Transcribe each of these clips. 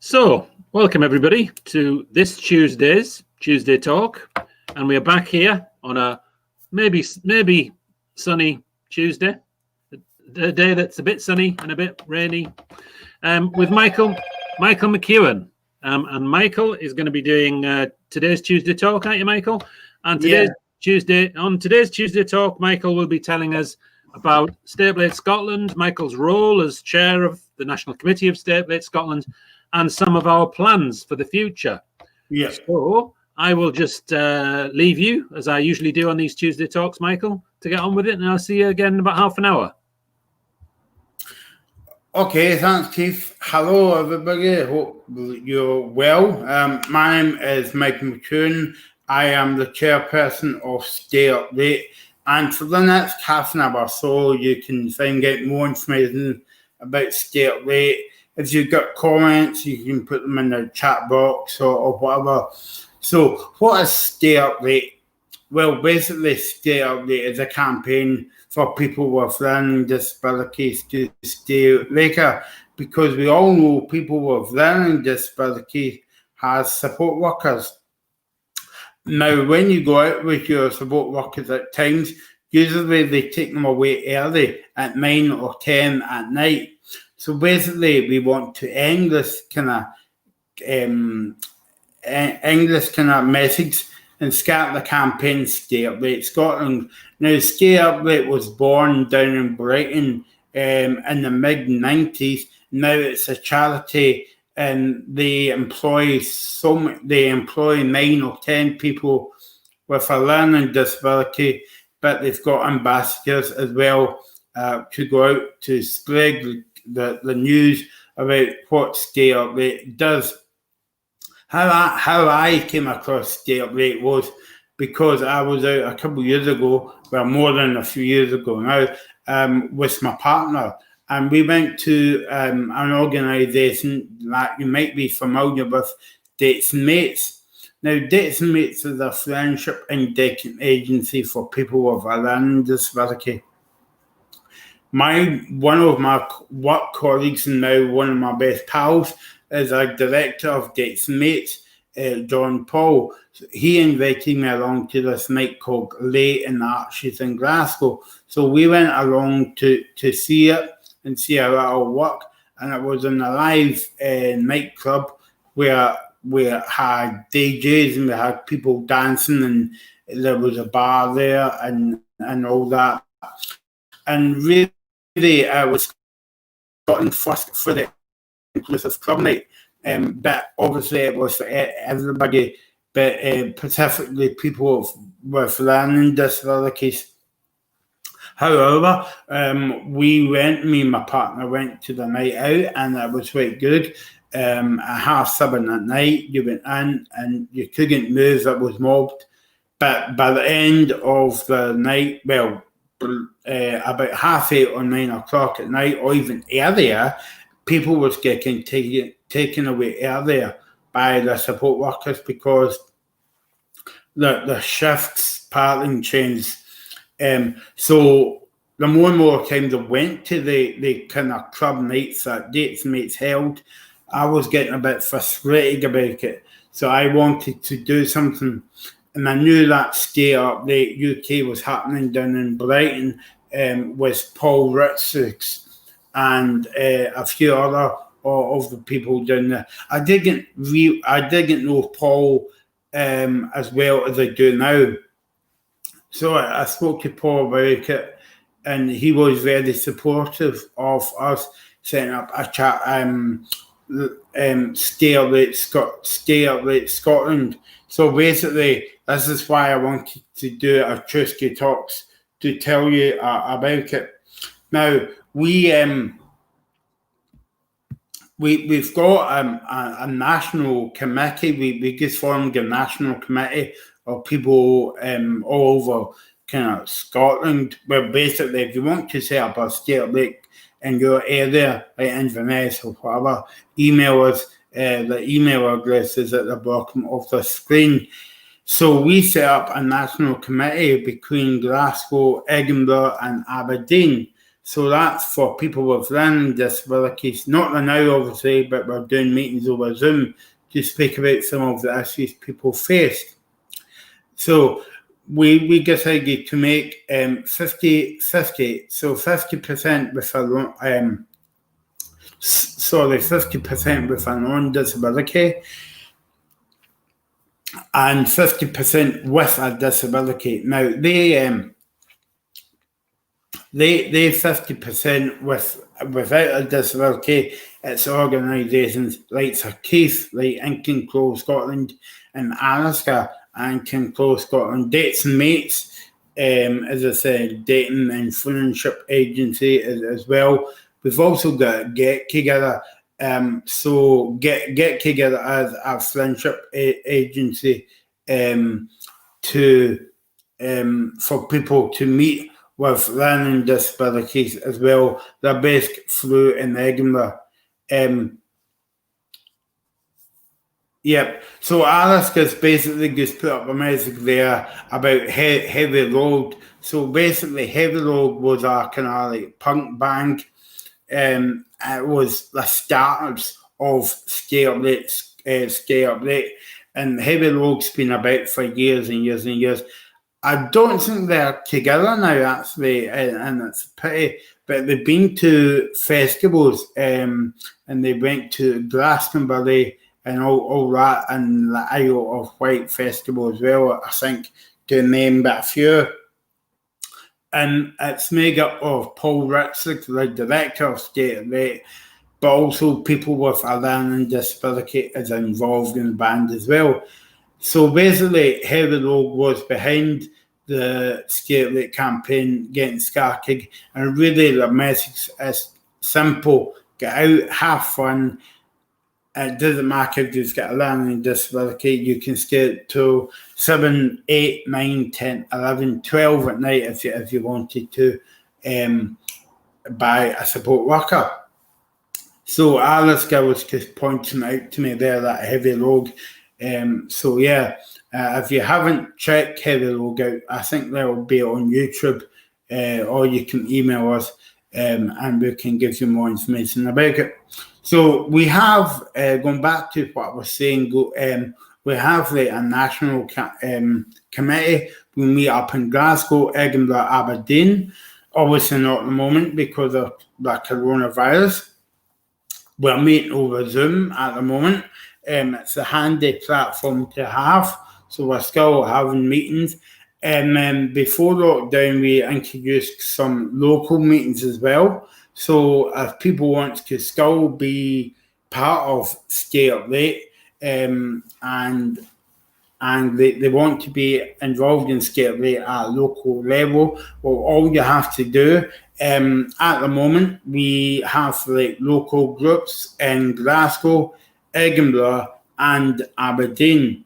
So, welcome everybody to this Tuesday's Tuesday Talk, and we are back here on a maybe sunny Tuesday, a day that's a bit sunny and a bit rainy, with Michael McEwan, and Michael is going to be doing today's Tuesday Talk, aren't you, Michael? And today's Tuesday Talk, Michael will be telling us about State Blade Scotland, Michael's role as chair of the National Committee of State Blade Scotland, and some of our plans for the future. Yes. So I will just leave you, as I usually do on these Tuesday Talks, Michael, to get on with it, and I'll see you again in about half an hour. Okay, thanks, Keith. Hello, everybody. Hope you're well. My name is Michael McEwan. I am the chairperson of Stay Up Late, and for the next half an hour or so, you can find out more information about Stay Up Late. If you've got comments, you can put them in the chat box or whatever. So, what is Stay Up Late? Well, basically, Stay Up Late is a campaign for people with learning disabilities to stay later, because we all know people with learning disabilities has support workers. Now, when you go out with your support workers at times, usually they take them away early at 9 or 10 at night. So basically, we want to end this kind of message and start the campaign Stay Up Late Scotland. Now, Stay Up Late was born down in Brighton in the mid-90s. Now it's a charity, and they employ 9 or 10 people with a learning disability, but they've got ambassadors as well to go out to spread the news about what Stay Up Late does. How I came across Stay Up Late was because I was out a couple of years ago, well, more than a few years ago now, with my partner, and we went to an organisation that you might be familiar with, Dates and Mates. Now, Dates and Mates is a friendship and dating agency for people with a learning disability. One of my work colleagues and now one of my best pals is a director of Dates and Mates, John Paul. He invited me along to this night called Late in the Arches in Glasgow. So we went along to see it and see how it all worked. And it was in a live nightclub where we had DJs and we had people dancing, and there was a bar there and all that. And really, it was Scotland first for the inclusive club night, but obviously it was for everybody, but specifically people with learning disabilities. However, me and my partner went to the night out, and it was quite good. At 7:30 at night, you went in and you couldn't move, it was mobbed. But by the end of the night, well, about 8:30 or 9 o'clock at night, or even earlier, people was getting taken away earlier by the support workers because the shifts pattern changed. So the more and more times I went to the kind of club nights that Dates and Mates held, I was getting a bit frustrated about it. So I wanted to do something. And I knew that Stay Up Late UK was happening down in Brighton with Paul Ritzix and a few other of the people down there. I didn't know Paul as well as I do now. So I spoke to Paul about it, and he was very supportive of us setting up a chat, Stay Up Late Scotland. So basically, this is why I wanted to do a Tuesday Talks to tell you about it. Now, we've got a national committee. We just formed a national committee of people all over kind of Scotland. Well, basically, if you want to set up a Stay Up Late in your area, like Inverness or whatever, email us. The email address is at the bottom of the screen. So we set up a national committee between Glasgow, Edinburgh and Aberdeen. So that's for people with learning disabilities. Not now, obviously, but we're doing meetings over Zoom to speak about some of the issues people face. So we decided to make 50-50, so 50% with 50% with a non-disability and 50% with a disability. Now they 50% without a disability. It's organisations like Keith, like Ink and Clothes Scotland, and Alaska and Ink and Clothes Scotland, Dates and Mates, as I said, dating and friendship agency as well. We've also got Get Together. So get Together as a friendship agency for people to meet with learning disabilities as well. They're based through in Edinburgh. Yep. So Alaska's basically just put up a message there about Heavy Load. So basically, Heavy Load was a kind of like punk band. It was the starters of Stay Up Late, and Heavy Load's been about for years and years and years. I don't think they're together now, actually, and it's a pity. But they've been to festivals, and they went to Glastonbury and all that, and the Isle of Wight Festival as well, I think, to name but a few. And it's made up of Paul Ritzig, the director of Stay Up Late, but also people with a learning disability is involved in the band as well. So basically, Heavy Load was behind the Stay Up Late campaign, getting started, and really the message is simple: get out, have fun. It doesn't matter if you've got a learning disability. You can skate to 7, 8, 9, 10, 11, 12 at night if you wanted to, by a support worker. So Alaska was just pointing out to me there that Heavy Load. So yeah, if you haven't checked Heavy Load out, I think they'll be on YouTube, or you can email us, and we can give you more information about it. So we have, going back to what I was saying, we have a national committee. We meet up in Glasgow, Edinburgh, Aberdeen. Obviously not at the moment because of the coronavirus. We're meeting over Zoom at the moment. It's a handy platform to have. So we're still having meetings. And then before lockdown, we introduced some local meetings as well. So if people want to still be part of Stay Up Late, and they want to be involved in Stay Up Late at a local level, well, all you have to do, at the moment, we have like local groups in Glasgow, Edinburgh, and Aberdeen.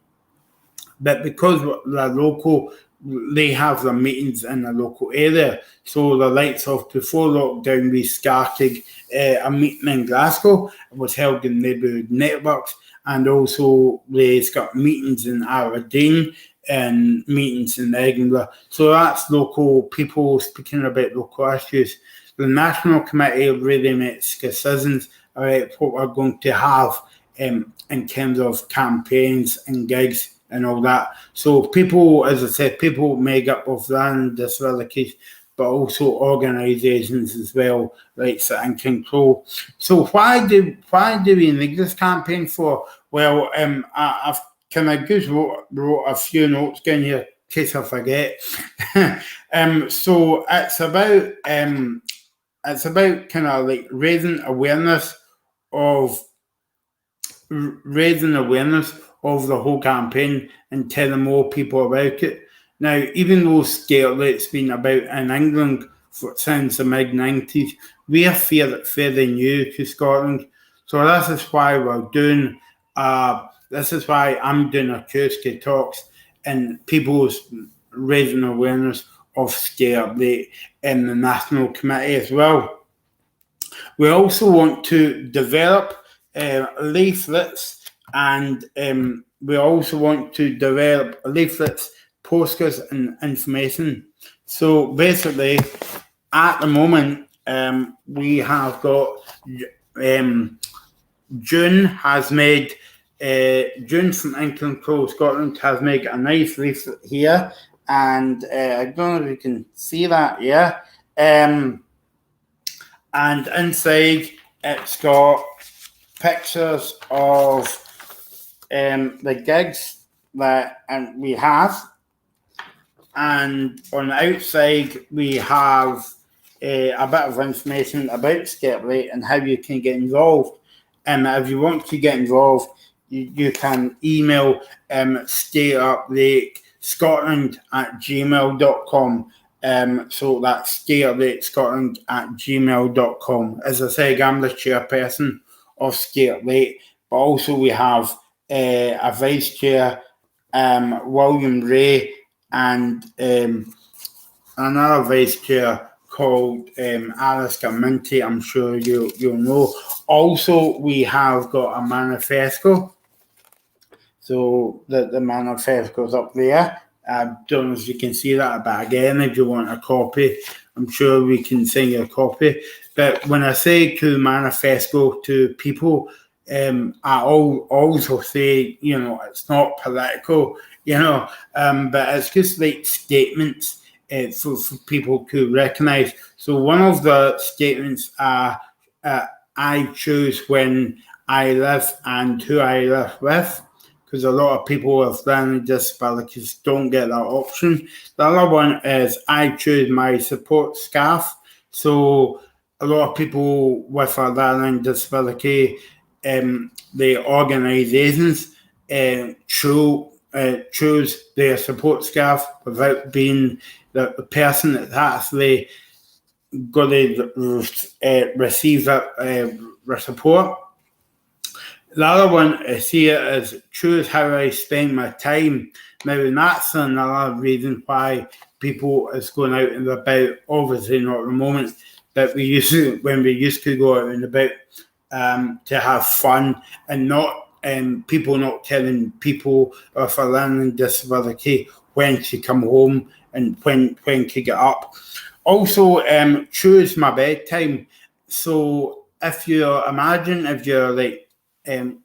But because they're local, they have their meetings in the local area. So the likes of before lockdown, we started a meeting in Glasgow. It was held in neighbourhood networks, and also they've got meetings in Aberdeen and meetings in Edinburgh. So that's local people speaking about local issues. The National Committee really makes decisions about what we're going to have in terms of campaigns and gigs and all that. So people, as I said, people make up of learning disabilities, but also organisations as well, like Ink and Clothes. So why do we need this campaign for? Well, I've kind of just wrote a few notes down here in case I forget. So it's about kind of like raising awareness of the whole campaign and telling more people about it. Now, even though Stay Up Late's been about in England since the mid-90s, we are fairly new to Scotland. So this is why I'm doing a Tuesday talks and people's raising awareness of Stay Up Late in the National Committee as well. We also want to develop leaflets, and we also want to develop leaflets, posters, and information. So basically, at the moment, we have got June has made, June from England Pro Scotland has made a nice leaflet here, and I don't know if you can see that, yeah. And inside it's got pictures of the gigs that we have, and on the outside we have a bit of information about Skate Late and how you can get involved. If you want to get involved, you can email stayuplate.scotland@gmail.com. So that's stayuplate.scotland@gmail.com. As I say, I'm the chairperson of Skate Late, but also we have a vice chair, William Ray, and another vice chair called Alistair Minty. I'm sure you'll know. Also, we have got a manifesto. So the manifesto's up there. I don't know if you can see that, but again, if you want a copy, I'm sure we can send you a copy. But when I say to manifesto to people, I also say, it's not political, but it's just like statements for people to recognise. So one of the statements are, I choose when I live and who I live with, because a lot of people with learning disabilities don't get that option. The other one is, I choose my support staff. So a lot of people with a learning disability, the organisations choose their support staff without being the person that's actually going to receive that support. The other one is here is choose how I spend my time. Now, and that's another reason why people is going out and about. Obviously not at the moment, but when we used to go out and about to have fun, and not people not telling people with a learning disability when to come home and when to get up. Also, choose my bedtime. So if you're like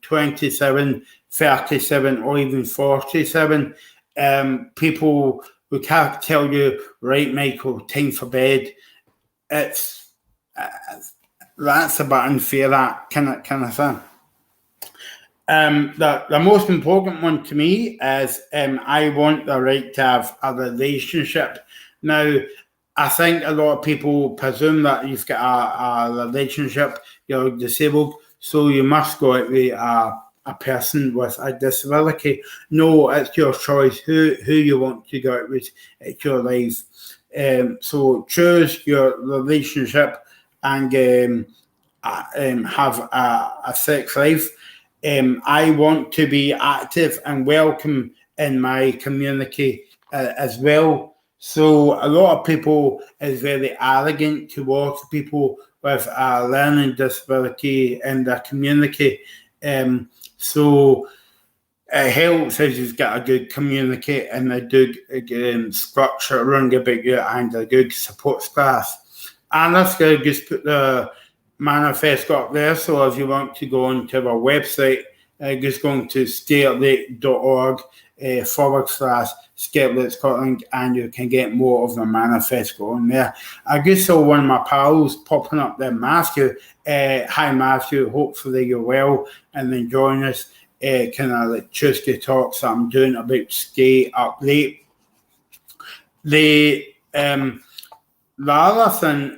27, 37, or even 47, people who can't tell you, right, Michael, time for bed. That's a bit unfair, that kind of thing. The most important one to me is I want the right to have a relationship. Now, I think a lot of people presume that you've got a relationship, you're disabled, so you must go out with a person with a disability. No, it's your choice who you want to go out with. It's your life. So choose your relationship and have a sex life. I want to be active and welcome in my community as well. So a lot of people is very arrogant towards people with a learning disability in their community. So it helps if you've got a good community and a good structure around about you and a good support staff. And let's go just put the manifesto up there. So if you want to go onto our website, just going to stayuplate.org/Skate Late Scotland, and you can get more of the manifesto on there. I just saw one of my pals popping up there, Matthew. Hi, Matthew. Hopefully you're well and enjoying us. Kind of like Tuesday talks that I'm doing about Stay Up Late. The other thing,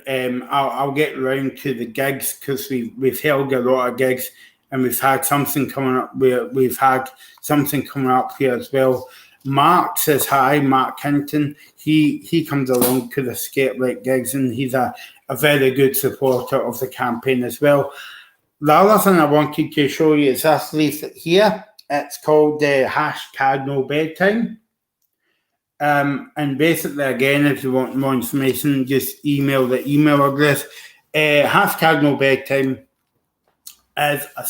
I'll get around to the gigs, because we've held a lot of gigs, and we've had something coming up. We've had something coming up here as well. Mark says hi, Mark Hinton. He comes along to the Skate Late gigs, and he's a very good supporter of the campaign as well. The other thing I wanted to show you is this leaflet here. It's called #Cardinal Bedtime. And basically, again, if you want more information, just email the email address. #Cardinal Bedtime is a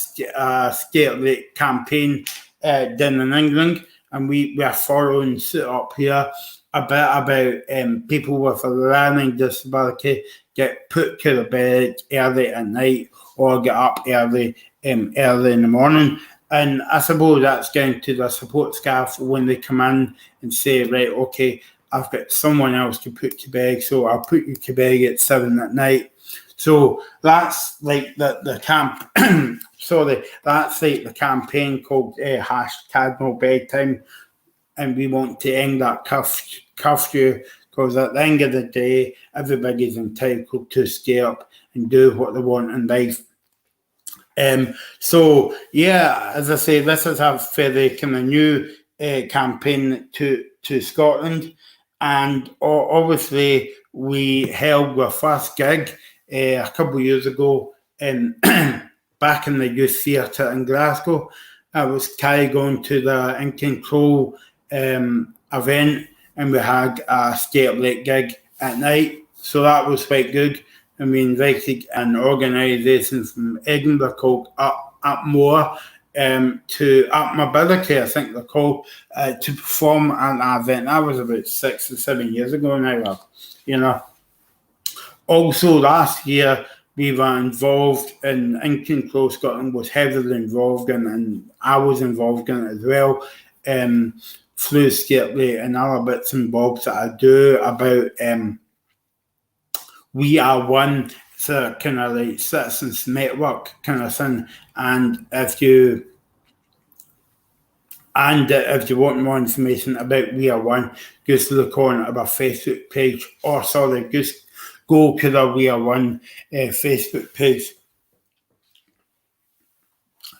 Skate Late campaign done in England, and we are following suit up here a bit about people with a learning disability get put to the bed early at night or get up early in the morning. And I suppose that's down to the support staff when they come in and say, right, okay, I've got someone else to put to bed, so I'll put you to bed at 7 at night. So that's like the camp. Sorry, that's like the campaign called Cardinal Bedtime, and we want to end that curfew because at the end of the day, everybody's entitled to stay up and do what they want in life. So yeah, as I say, this is a very kind of new campaign to Scotland, and obviously we held our first gig a couple of years ago back in the Youth Theatre in Glasgow. I was going to the In Control event, and we had a stay up late gig at night, so that was quite good. And we invited an organisation from Edinburgh called Up More to Up Mobility, I think they're called, to perform at an event. That was about 6 or 7 years ago now, you know. Also last year, we were involved in Control Scotland, was heavily involved in, and I was involved in it as well. Through Skiply and other bits and bobs that I do about We Are One. It's a kind of like citizens network kind of thing. And if you want more information about We Are One, just look on our Facebook page, or sorry, just go to the We Are One Facebook page.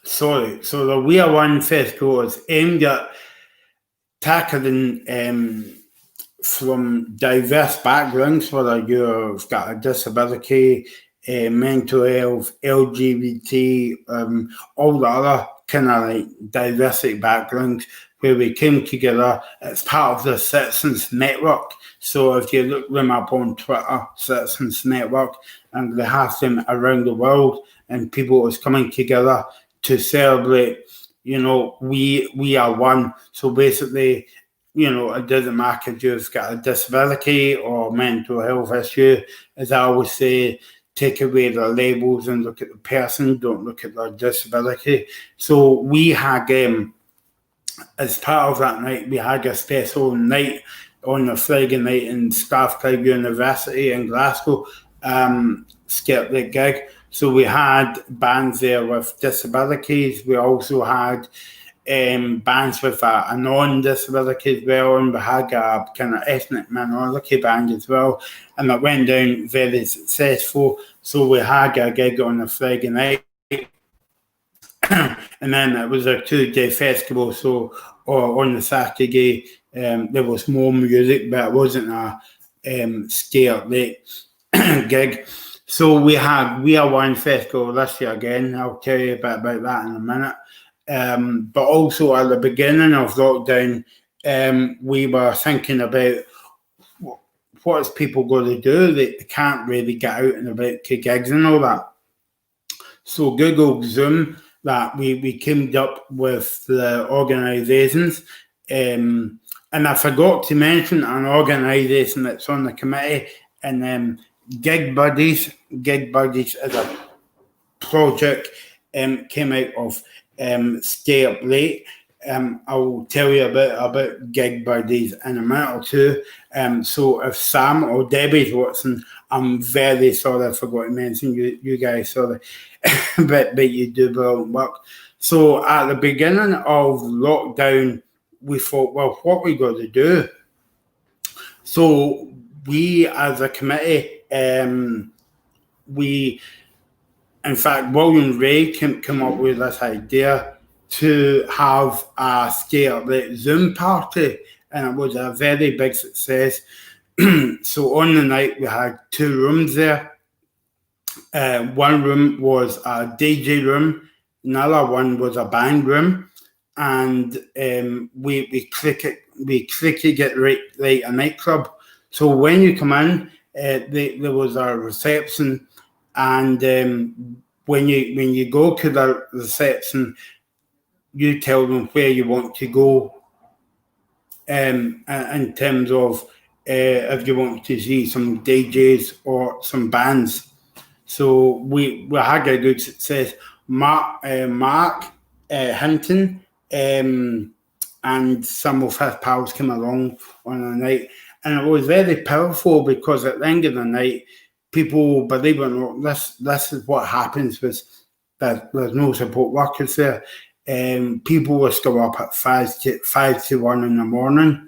Sorry, so the We Are One festival is aimed at tackling from diverse backgrounds, whether you've got a disability, mental health, LGBT, all the other kind of like diversity backgrounds, where we came together as part of the Citizens Network. So if you look them up on Twitter, Citizens Network, and they have them around the world, and people is coming together to celebrate, you know, we are one. So basically, you know, it doesn't matter if you've got a disability or mental health issue. As I always say, take away the labels and look at the person, don't look at their disability. So we had, as part of that night, we had a special night on a Friday night in Strathclyde University in Glasgow, skip the gig. So we had bands there with disabilities. We also had bands with a non-disability as well, and we had a kind of ethnic minority band as well, and it went down very successful. So we had a gig on a Friday night, and then it was a 2-day festival. So on the Saturday, there was more music, but it wasn't a stay up late gig. So we had We Are One Festival this year again. I'll tell you a bit about that in a minute. But also at the beginning of lockdown, we were thinking about what is people going to do? They can't really get out and about to gigs and all that. So Google Zoom, that we came up with the organisations. And I forgot to mention an organisation that's on the committee, and Gig Buddies. Gig Buddies is a project came out of Stay Up Late. I'll tell you about Gig Buddies in a minute or two. So if Sam or Debbie's watching, I'm very sorry I forgot to mention you guys, sorry. but you do brilliant work. So at the beginning of lockdown, we thought, well, what we got to do? So we as a committee, in fact, William Ray come up with this idea to have a Stay Up Late Zoom party, and it was a very big success. So on the night, we had 2 rooms there. One room was a DJ room, another one was a band room, and we click it get right like a nightclub. So when you come in, there was a reception. And when you go to the reception, you tell them where you want to go in terms of if you want to see some DJs or some bands. So we had a good success. Mark Hinton and some of his pals came along on the night, and it was very powerful because at the end of the night, people, believe it or not, this is what happens with that. There's no support workers there. People will still up at 5 to 1 in the morning.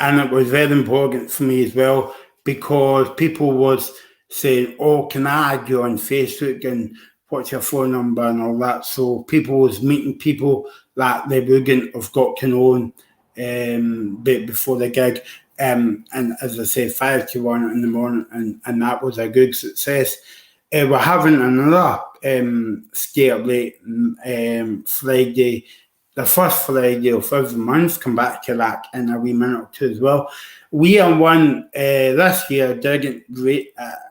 And it was very important for me as well because people was saying, oh, can I add you on Facebook and what's your phone number and all that. So people was meeting people that they wouldn't have got to know before the gig. And as I say, 5 to 1 in the morning, and that was a good success. We're having another stay up late Friday, the first Friday of every month. Come back to that in a wee minute or two as well. We are one this year didn't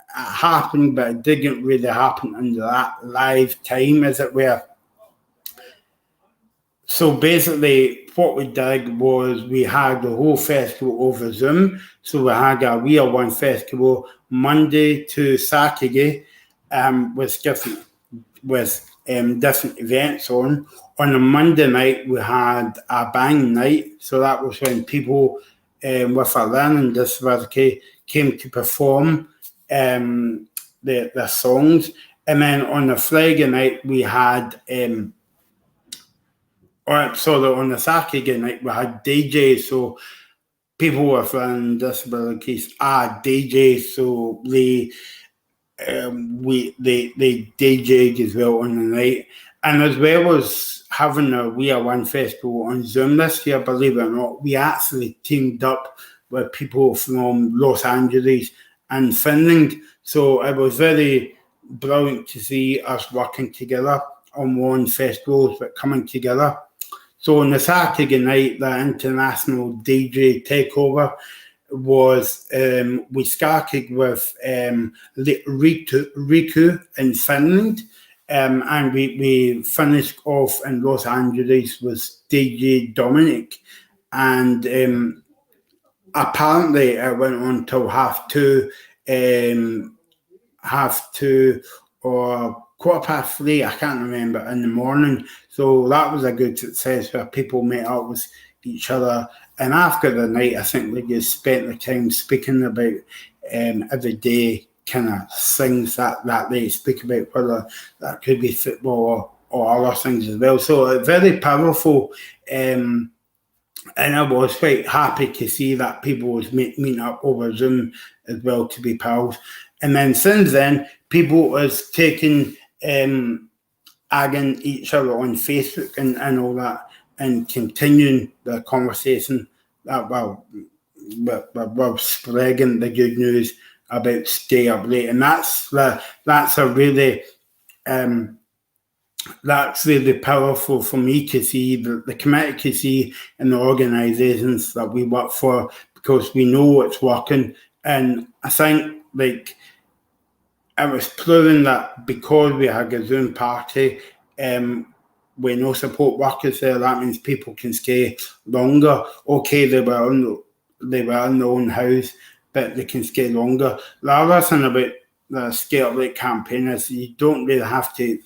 happen, but it didn't really happen under that live time, as it were. So basically, what we did was we had the whole festival over Zoom. So we had a We Are One festival Monday to Saturday, with different events on. On a Monday night, we had a bang night. So that was when people with a learning disability came to perform the songs. And then on the Friday night, we had, on the Saturday night, we had DJs. So people with learning disabilities are DJs. So they DJed as well on the night. And as well as having a We Are One festival on Zoom this year, believe it or not, we actually teamed up with people from Los Angeles and Finland. So it was very brilliant to see us working together on one festival, but coming together. So on the Saturday night, the International DJ Takeover was, we started with Riku in Finland, and we finished off in Los Angeles with DJ Dominic, and apparently it went on till half two or 3:15, I can't remember, in the morning. So that was a good success where people met up with each other. And after the night, I think we just spent the time speaking about every day kind of things that they speak about, whether that could be football or other things as well. So very powerful. And I was quite happy to see that people was meeting up over Zoom as well to be pals. And then since then, people was taking, adding each other on Facebook and all that, and continuing the conversation that we're spreading the good news about stay up late. And that's really powerful for me to see, the committee to see, and the organisations that we work for, because we know it's working. And I think it was proven that because we had a Zoom party, with no support workers there, that means people can stay longer. Okay, they were in their own house, but they can stay longer. The other thing about the Stay Up Late campaign is you don't really have to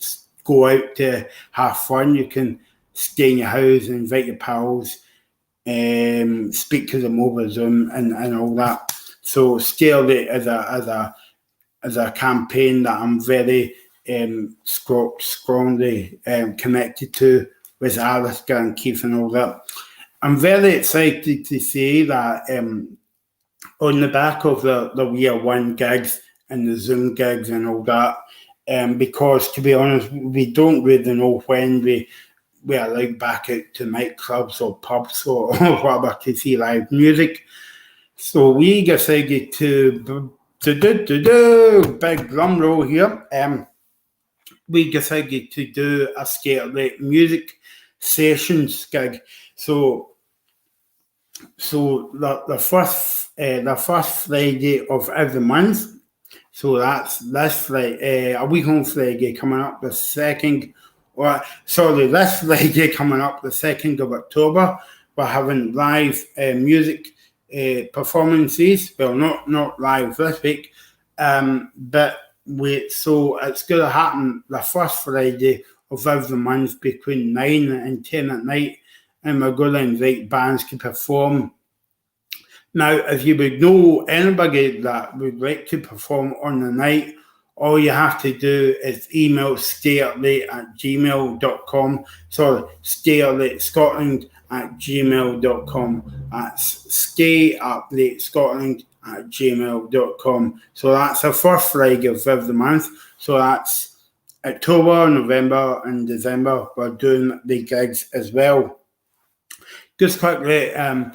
go out to have fun. You can stay in your house and invite your pals, speak to them over Zoom and all that. So Stay Up Late as a campaign that I'm very strongly connected to, with Alistair and Keith and all that. I'm very excited to say that on the back of the We Are One gigs and the Zoom gigs and all that, because to be honest, we don't really know when we are allowed back out to nightclubs or pubs or whatever to see live music. So we decided to big drum roll here. We decided to do a Stay Up Late music sessions gig. So the first Friday of every month. So that's Friday, a week on Friday coming up this Friday coming up the 2nd of October. We're having live music performances. Well, not live this week, but so it's going to happen the first Friday of every month between 9 and 10 at night, and we're going to invite bands to perform. Now, if you would know anybody that would like to perform on the night, all you have to do is email stayuplate@gmail.com. Sorry, stayuplatescotland@gmail.com. That's stayuplatescotland@gmail.com. So that's the first Friday of every month. So that's October, November, and December. We're doing the gigs as well. Just quickly, I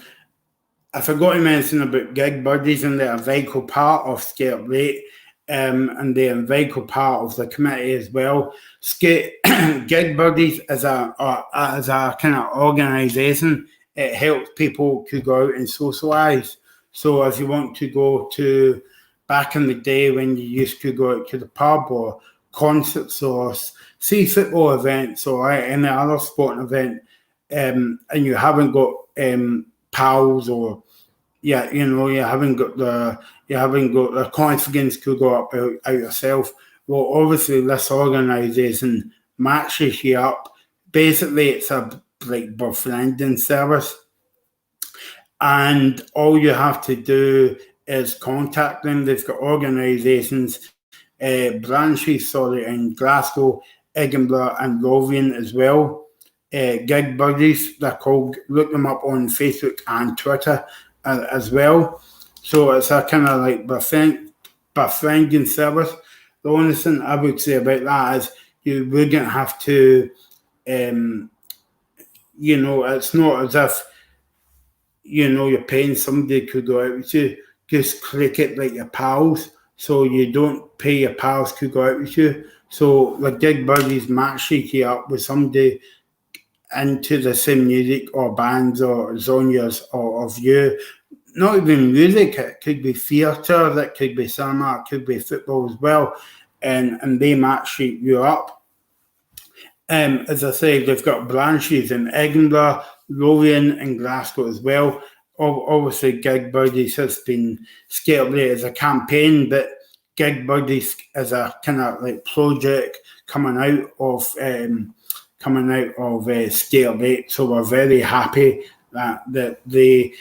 forgot to mention about Gig Buddies, and they're a vital part of Stay Up Late, and they're a vital part of the committee as well. Gig Buddies is a kind of organisation. It helps people to go out and socialise. So if you want to go to, back in the day when you used to go out to the pub or concerts or see football events or any other sporting event, and you haven't got pals, or you haven't got the confidence to go up out yourself. Well, obviously this organisation matches you up. Basically, it's a like befriending service, and all you have to do is contact them. They've got organisations, branches, in Glasgow, Edinburgh, and Lothian as well. Gig Buddies, they're called. Look them up on Facebook and Twitter as well. So it's a kind of like befriending service. The only thing I would say about that is you wouldn't have to, it's not as if, you're paying somebody to go out with you. Just click it like your pals. So you don't pay your pals to go out with you. So the Gig Buddies match you up with somebody into the same music or bands or genres of you. Not even music, it could be theatre, that could be cinema, it could be football as well, and they match you up. As I say, they've got branches in Edinburgh, Lothian, and Glasgow as well. Obviously, Gig Buddies has been scaled there as a campaign, but Gig Buddies is a kind of like project coming out of Stay Up Late. So we're very happy that they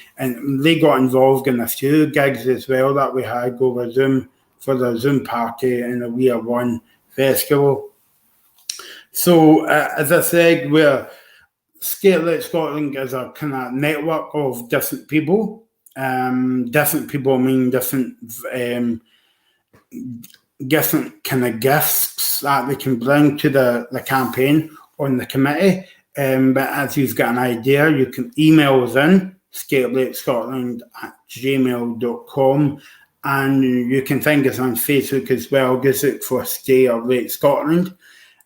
got involved in a few gigs as well that we had over Zoom for the Zoom party and the We Are One festival. So as I said, Stay Up Late Scotland is a kind of network of different people. Different people mean different kind of gifts that they can bring to the campaign on the committee. But as you've got an idea, you can email us in, stayuplatescotland@gmail.com, and you can find us on Facebook as well. Just look for Stay Up Late Scotland.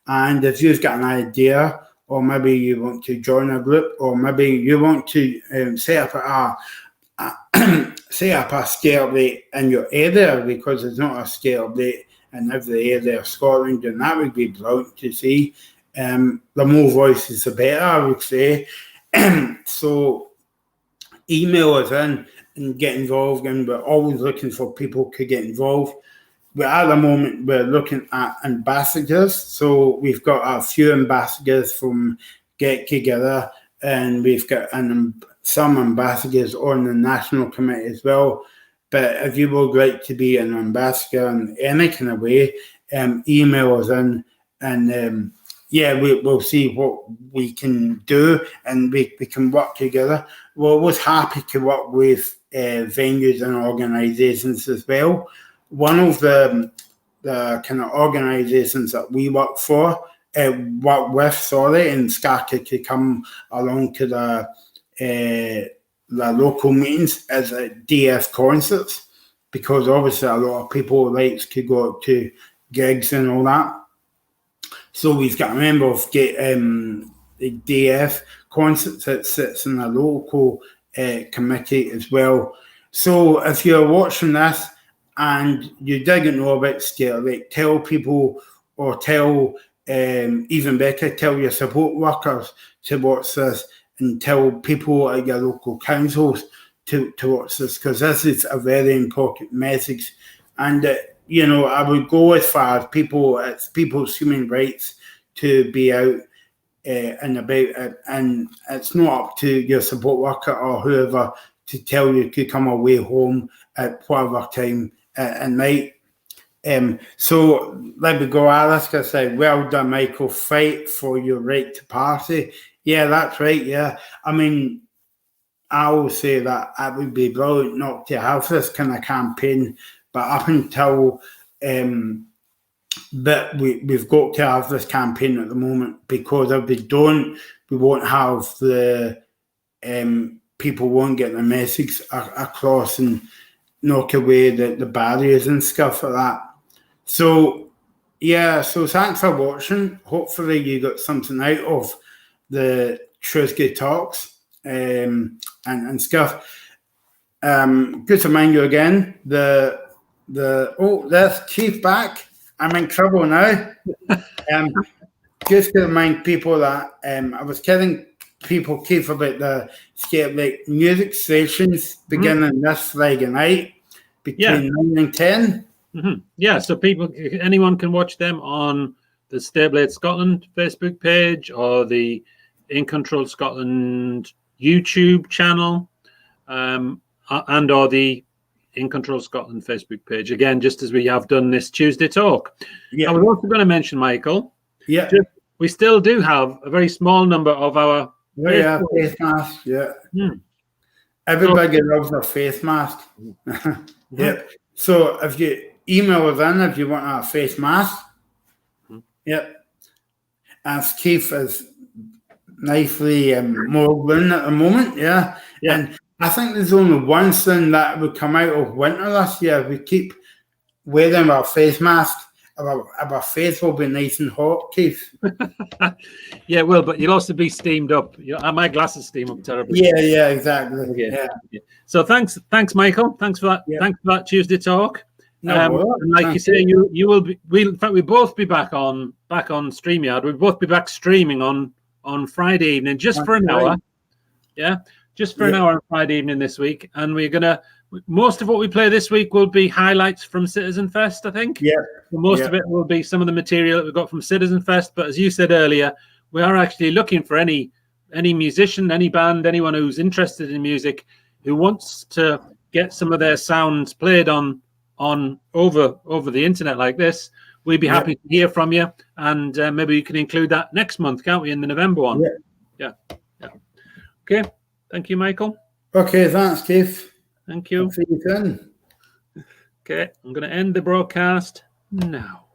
And if you've got an idea, or maybe you want to join a group, or maybe you want to set up a Stay Up Late in your area, because there's not a Stay Up Late in every area of Scotland, and that would be brilliant to see. The more voices, the better, I would say. So email us in and get involved, and we're always looking for people to get involved. But at the moment, we're looking at ambassadors. So we've got a few ambassadors from Get Together, and we've got some ambassadors on the national committee as well. But if you would like to be an ambassador in any kind of way, email us in, and we'll see what we can do, and we can work together. We're always happy to work with venues and organisations as well. One of the kind of organisations that we work with, and started to come along to the local meetings is DF concerts, because obviously a lot of people like to go out to gigs and all that. So we've got a member of the DF concerts that sits in the local committee as well. So if you're watching this and you didn't know about Stay Up Late, tell people, or tell, even better, tell your support workers to watch this, and tell people at your local councils to watch this, because this is a very important message. And I would go as far as it's people's human rights to be out and about it, and it's not up to your support worker or whoever to tell you to come away home at whatever time at night. So let me go. Alaska said, "Well done, Michael. Fight for your right to party." Yeah, that's right. Yeah, I mean, I will say that it would be brilliant not to have this kind of campaign, but up until that we've got to have this campaign at the moment, because if we don't, we won't have the people won't get the message across and knock away the barriers and stuff like that. So, yeah, so thanks for watching. Hopefully you got something out of the Tuesday talks and stuff. Good to remind you again, there's Keith back. I'm in trouble now. Just to remind people that I was telling people, Keith, about the skate music stations beginning this Friday night between 9 and 10. Mm-hmm. Yeah, so anyone can watch them on the Stayblade Scotland Facebook page or the In Control Scotland YouTube channel, and or the In Control Scotland Facebook page. Again, just as we have done this Tuesday talk. Yeah. I was also going to mention, Michael. Yeah. We still do have a very small number of our face masks. Yeah. Everybody loves their face mask. Yep. So if you email us in if you want a face mask. Yep. As Keith is nicely modelling at the moment. Yeah. And I think there's only one thing that would come out of winter this year. We keep wearing our face masks. Our face will be nice and hot, Keith. Yeah, well, but you'll also be steamed up. My glasses steam up terribly. Yeah, exactly. Yeah. So thanks, Michael. Thanks for that. Yeah. Thanks for that Tuesday talk. No, and like you say, you will be. In fact, we both be back on StreamYard. We'll both be back streaming on Friday evening, just for an hour. Yeah, just for an hour on Friday evening this week, and we're gonna. Most of what we play this week will be highlights from Citizen Fest, I think. Yeah. Most of it will be some of the material that we got from Citizen Fest. But as you said earlier, we are actually looking for any musician, any band, anyone who's interested in music, who wants to get some of their sounds played on over the internet like this. We'd be happy to hear from you, and maybe we can include that next month, can't we? In the November one. Yeah. Okay. Thank you, Michael. Okay. Thanks, Keith. Thank you. I'll see you soon. Okay, I'm going to end the broadcast now.